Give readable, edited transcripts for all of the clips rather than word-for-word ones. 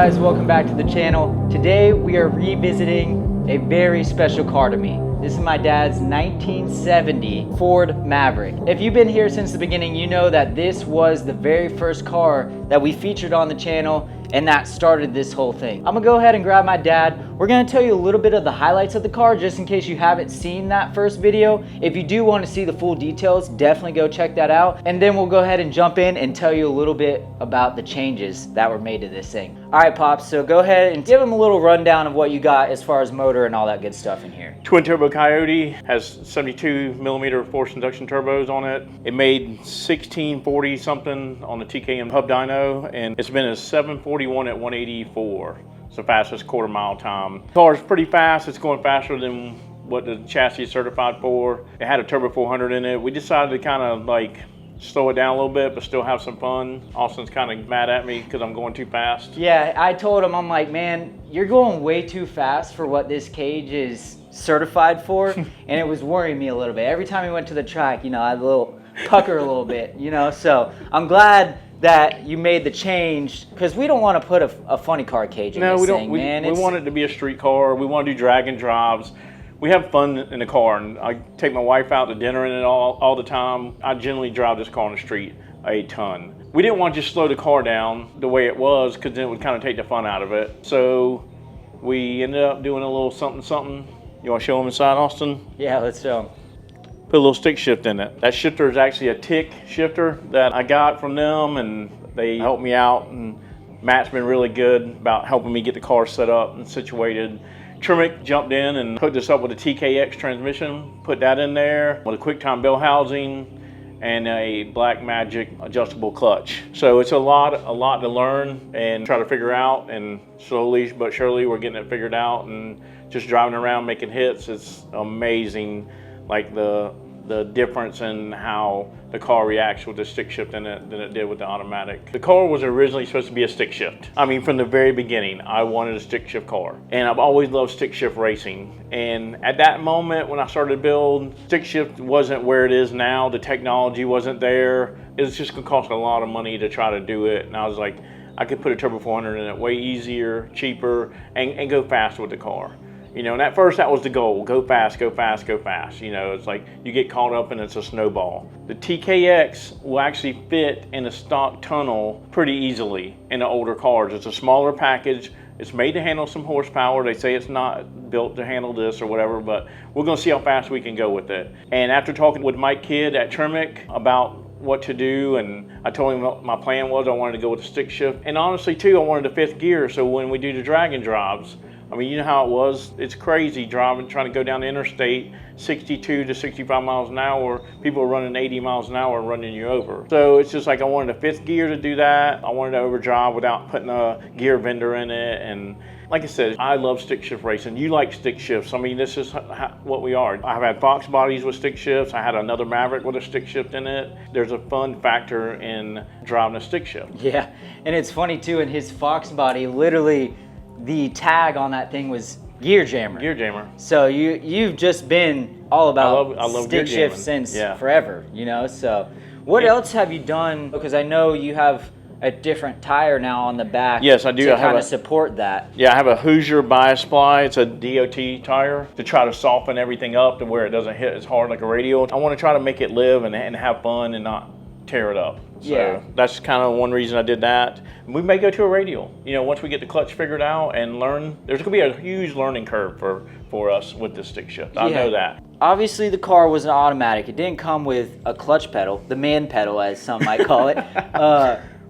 guys, welcome back to the channel. Today we are revisiting a very special car to me. This is my dad's 1970 Ford Maverick. If you've been here since the beginning, you know that this was the very first car that we featured on the channel, and that started this whole thing. I'm gonna go ahead and grab my dad. We're gonna tell you a little bit of the highlights of the car just in case you haven't seen that first video. If you do want to see the full details, definitely go check that out. And then we'll go ahead and jump in and tell you a little bit about the changes that were made to this thing. All right, Pops, so go ahead and give them a little rundown of what you got as far as motor and all that good stuff in here. Twin turbo Coyote has 72 millimeter forced induction turbos on it. It made 1640 something on the TKM hub dyno, and it's been a 741 at 184. It's the fastest quarter mile time. The car is pretty fast. It's going faster than what the chassis is certified for. It had a turbo 400 in it. We decided to kind of like slow it down a little bit, but still have some fun. Austin's kind of mad at me because I'm going too fast. Yeah, I told him, I'm like, man, you're going way too fast for what this cage is certified for. And it was worrying me a little bit. Every time we went to the track, you know, I had a little pucker a little bit, you know, so I'm glad that you made the change, because we don't want to put a funny car cage in this thing, man. We want it to be a street car. We want to do drag and drives. We have fun in the car, and I take my wife out to dinner in it all the time. I generally drive this car on the street a ton. We didn't want to just slow the car down the way it was, because then it would kind of take the fun out of it. So we ended up doing a little something. You want to show them inside, Austin? Yeah, let's show them. Put a little stick shift in it. That shifter is actually a tick shifter that I got from them, and they helped me out, and Matt's been really good about helping me get the car set up and situated. Tremec jumped in and hooked us up with a TKX transmission, put that in there with a QuickTime bell housing and a Black Magic adjustable clutch. So it's a lot to learn and try to figure out, and slowly but surely we're getting it figured out, and just driving around making hits. It's amazing, like the difference in how the car reacts with the stick shift in it than it did with the automatic. The car was originally supposed to be a stick shift. I mean, from the very beginning, I wanted a stick shift car. And I've always loved stick shift racing. And at that moment, when I started to build, stick shift wasn't where it is now. The technology wasn't there. It was just gonna cost a lot of money to try to do it. And I was like, I could put a turbo 400 in it way easier, cheaper, and go fast with the car. You know, and at first that was the goal, go fast, go fast, go fast. You know, it's like you get caught up and it's a snowball. The TKX will actually fit in a stock tunnel pretty easily in the older cars. It's a smaller package. It's made to handle some horsepower. They say it's not built to handle this or whatever, but we're gonna see how fast we can go with it. And after talking with Mike Kidd at Tremec about what to do, and I told him what my plan was, I wanted to go with a stick shift. And honestly too, I wanted a fifth gear, so when we do the drag and drives, I mean, you know how it was. It's crazy driving, trying to go down the interstate, 62 to 65 miles an hour. People are running 80 miles an hour and running you over. So it's just like I wanted a fifth gear to do that. I wanted to overdrive without putting a gear vendor in it. And like I said, I love stick shift racing. You like stick shifts. I mean, this is what we are. I've had Fox bodies with stick shifts. I had another Maverick with a stick shift in it. There's a fun factor in driving a stick shift. Yeah, and it's funny too, in his Fox body, literally, the tag on that thing was gear jammer. Gear jammer. So you've just been all about I love stick shift since forever, you know? So what else have you done? Because I know you have a different tire now on the back. Yes, I do. To kind of support that. Yeah, I have a Hoosier bias ply. It's a DOT tire to try to soften everything up to where it doesn't hit as hard like a radial. I want to try to make it live and have fun and not tear it up. So that's kind of one reason I did that. We may go to a radial. You know, once we get the clutch figured out and learn, there's gonna be a huge learning curve for us with this stick shift. I know that. Obviously the car was an automatic. It didn't come with a clutch pedal, the man pedal as some might call it.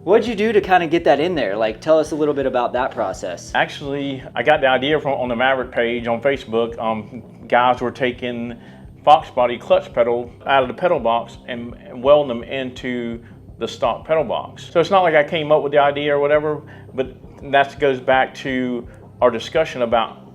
What'd you do to kind of get that in there? Like, tell us a little bit about that process. Actually, I got the idea on the Maverick page on Facebook. Guys were taking Fox body clutch pedal out of the pedal box and welding them into the stock pedal box. So it's not like I came up with the idea or whatever, but that goes back to our discussion about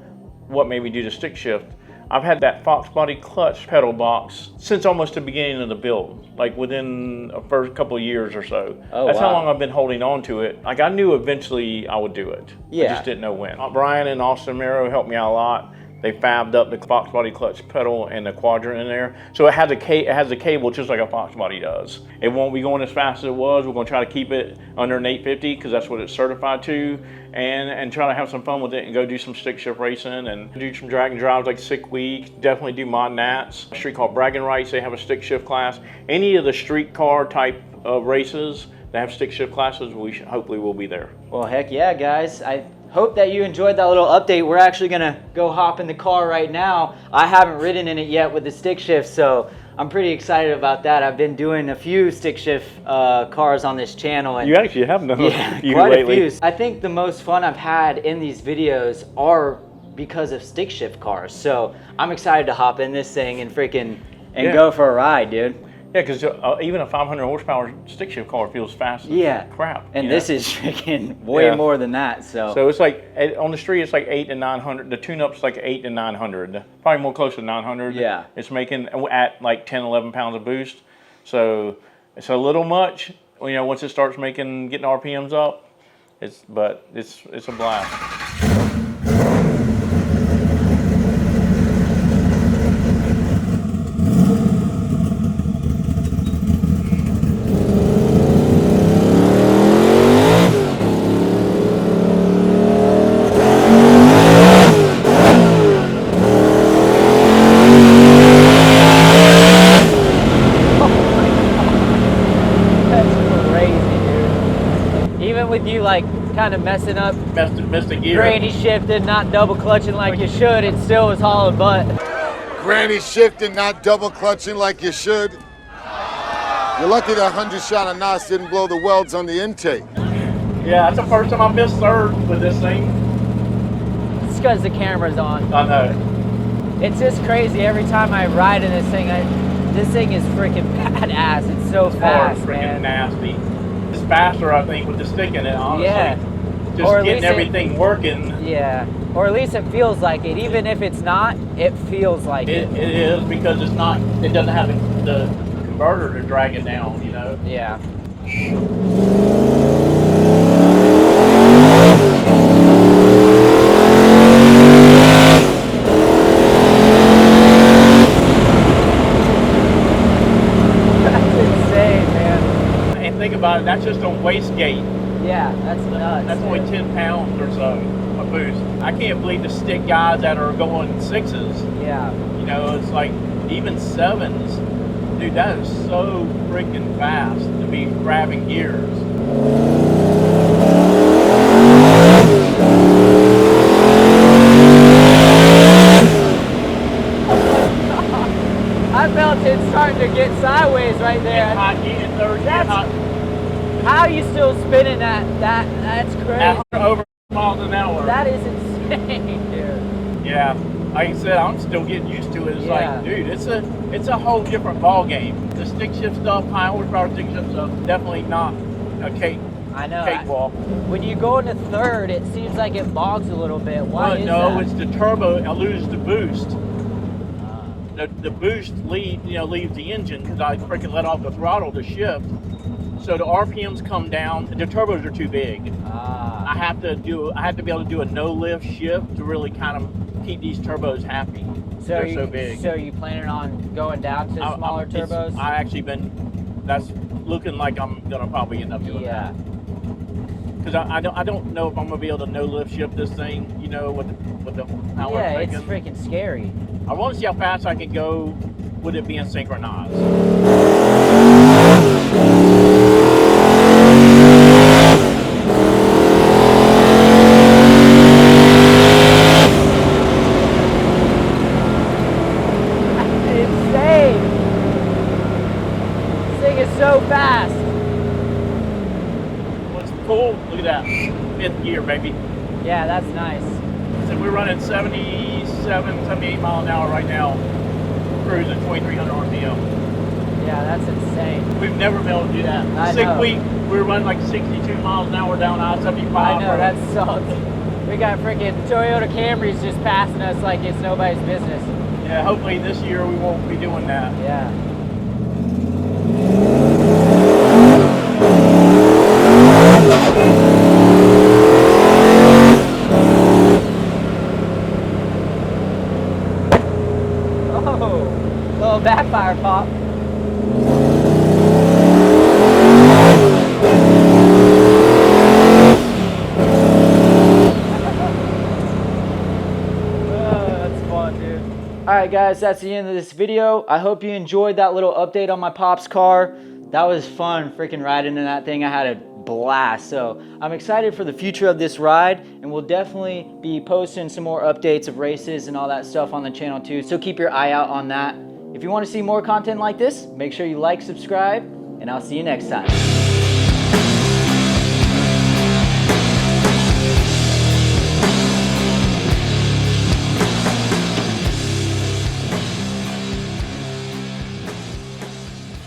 what made me do the stick shift. I've had that Fox body clutch pedal box since almost the beginning of the build, like within the first couple of years or so. That's how long I've been holding on to it. Like, I knew eventually I would do it. I just didn't know when. Brian and Austin Mero helped me out a lot. they fabbed up the Fox body clutch pedal and the quadrant in there. So it has a cable just like a Fox body does. It won't be going as fast as it was. We're going to try to keep it under an 850 because that's what it's certified to, and try to have some fun with it and go do some stick shift racing and do some drag and drives like Sick Week. Definitely do mod nats. A street called Bragging Rights, they have a stick shift class. Any of the street car type of races that have stick shift classes, hopefully we'll be there. Well, heck yeah, guys. I hope that you enjoyed that little update. We're actually gonna go hop in the car right now. I haven't ridden in it yet with the stick shift, so I'm pretty excited about that. I've been doing a few stick shift cars on this channel. And you actually have done yeah, a few quite lately. a few. I think the most fun I've had in these videos are because of stick shift cars. So I'm excited to hop in this thing and go for a ride, dude. Yeah, because even a 500 horsepower stick shift car feels fast as crap. And this is freaking way more than that. So it's like on the street, it's like 8 to 900. The tune-up's like 8 to 900. Probably more close to 900. Yeah. It's making at like 10, 11 pounds of boost. So it's a little much. You know, once it starts getting RPMs up, it's a blast. You like kind of messing up, missed a gear. granny shifting, not double clutching like you should, it still was hauling butt. Granny shifting, not double clutching like you should. You're lucky that 100 shot of NOS didn't blow the welds on the intake. Yeah, that's the first time I missed third with this thing. It's because the camera's on. I know. It's just crazy every time I ride in this thing. This thing is freaking badass. It's so fast, freaking man. nasty. It's faster, I think, with the stick in it, honestly. Yeah. Just getting everything working. Yeah. Or at least it feels like it. Even if it's not, it feels like it. It is, because it doesn't have the converter to drag it down, you know? Yeah. About it, that's just on wastegate. Yeah, that's nuts. That's only 10 pounds or so of boost. I can't believe the stick guys that are going sixes. Yeah. You know, it's like even sevens. Dude, that is so freaking fast to be grabbing gears. I felt it starting to get sideways right there. How are you still spinning that? That's crazy. Over miles an hour. That is insane, dude. Yeah, like I said, I'm still getting used to it. It's like, dude, it's a whole different ball game. The stick shift stuff, high horsepower stick shift stuff, definitely not a cakewalk. When you go into third, it seems like it bogs a little bit. Why is no, that? It's the turbo. I lose the boost. The boost leaves the engine because I freaking let off the throttle to shift. So the RPMs come down. The turbos are too big. I have to be able to do a no lift shift to really kind of keep these turbos happy. They're so big. So you planning on going down to smaller turbos? That's looking like I'm gonna probably end up doing that. Because I don't know if I'm gonna be able to no lift shift this thing. You know, with the power. Yeah, it's freaking scary. I want to see how fast I can go with it being synchronized. Insane! This thing is so fast. What's cool? Look at that. 5th gear, baby. Yeah, that's nice. So we're running 78 mile an hour right now, cruising 2,300 RPM. Yeah, that's insane. We've never been able to do that. Sick week, we were running like 62 miles an hour down I-75. I know, that sucks. We got freaking Toyota Camrys just passing us like it's nobody's business. Yeah, hopefully this year we won't be doing that. Yeah. right, guys, that's the end of this video. I hope you enjoyed that little update on my Pop's car. That was fun freaking riding in that thing. I had a blast. So I'm excited for the future of this ride, and we'll definitely be posting some more updates of races and all that stuff on the channel too. So keep your eye out on that. If you want to see more content like this, make sure you like, subscribe, and I'll see you next time.